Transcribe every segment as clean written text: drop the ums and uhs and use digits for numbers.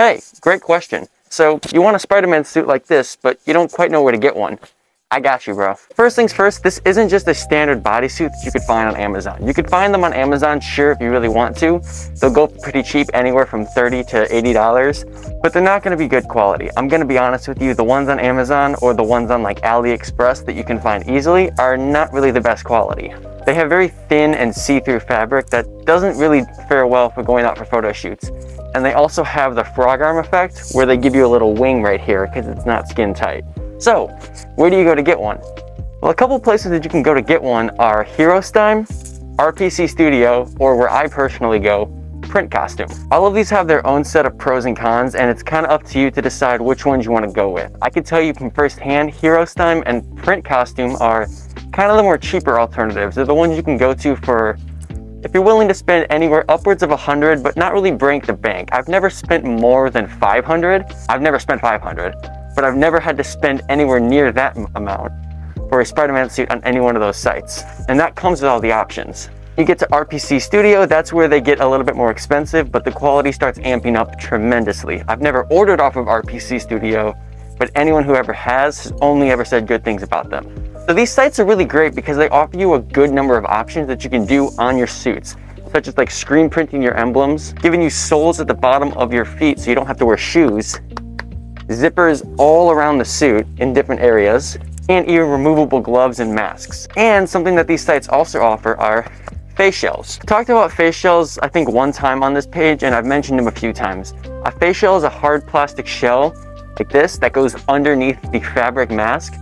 Hey, great question. So you want a Spider-Man suit like this, but you don't quite know where to get one. I got you, bro. First things first, this isn't just a standard bodysuit that you could find on Amazon. You could find them on Amazon, sure, if you really want to. They'll go pretty cheap, anywhere from $30 to $80, but they're not gonna be good quality. I'm gonna be honest with you, the ones on Amazon or the ones on like AliExpress that you can find easily are not really the best quality. They have very thin and see-through fabric that doesn't really fare well for going out for photo shoots. And they also have the frog arm effect where they give you a little wing right here because it's not skin tight. So, where do you go to get one? Well, a couple places that you can go to get one are HeroStime, RPC Studio, or where I personally go, Print Costume. All of these have their own set of pros and cons, and it's kind of up to you to decide which ones you want to go with. I can tell you from firsthand, HeroStime and Print Costume are kind of the more cheaper alternatives. They're the ones you can go to for if you're willing to spend anywhere upwards of $100, but not really break the bank. I've never spent more than $500. I've never spent $500. But I've never had to spend anywhere near that amount for a Spider-Man suit on any one of those sites. And that comes with all the options. You get to RPC Studio, that's where they get a little bit more expensive, but the quality starts amping up tremendously. I've never ordered off of RPC Studio, but anyone who ever has only ever said good things about them. So these sites are really great because they offer you a good number of options that you can do on your suits, such as like screen printing your emblems, giving you soles at the bottom of your feet so you don't have to wear shoes, zippers all around the suit in different areas, and even removable gloves and masks. And something that these sites also offer are face shells. I talked about face shells I think one time on this page, and I've mentioned them a few times. A face shell is a hard plastic shell like this that goes underneath the fabric mask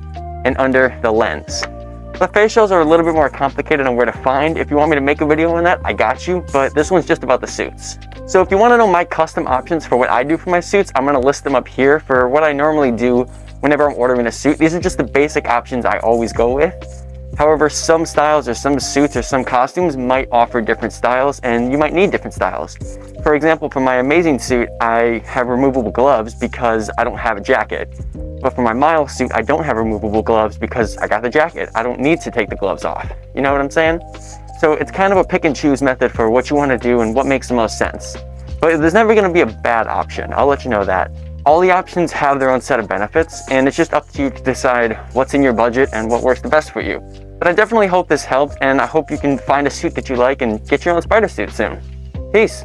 and under the lens. The face shells are a little bit more complicated on where to find. If you want me to make a video on that, I got you, but this one's just about the suits. So if you want to know my custom options for what I do for my suits, I'm going to list them up here for what I normally do whenever I'm ordering a suit. These are just the basic options I always go with. However, some styles or some suits or some costumes might offer different styles, and you might need different styles. For example, for my Amazing suit, I have removable gloves because I don't have a jacket. But for my Miles suit, I don't have removable gloves because I got the jacket. I don't need to take the gloves off. You know what I'm saying? So it's kind of a pick and choose method for what you want to do and what makes the most sense. But there's never going to be a bad option. I'll let you know that. All the options have their own set of benefits, and it's just up to you to decide what's in your budget and what works the best for you. But I definitely hope this helped, and I hope you can find a suit that you like and get your own spider suit soon. Peace.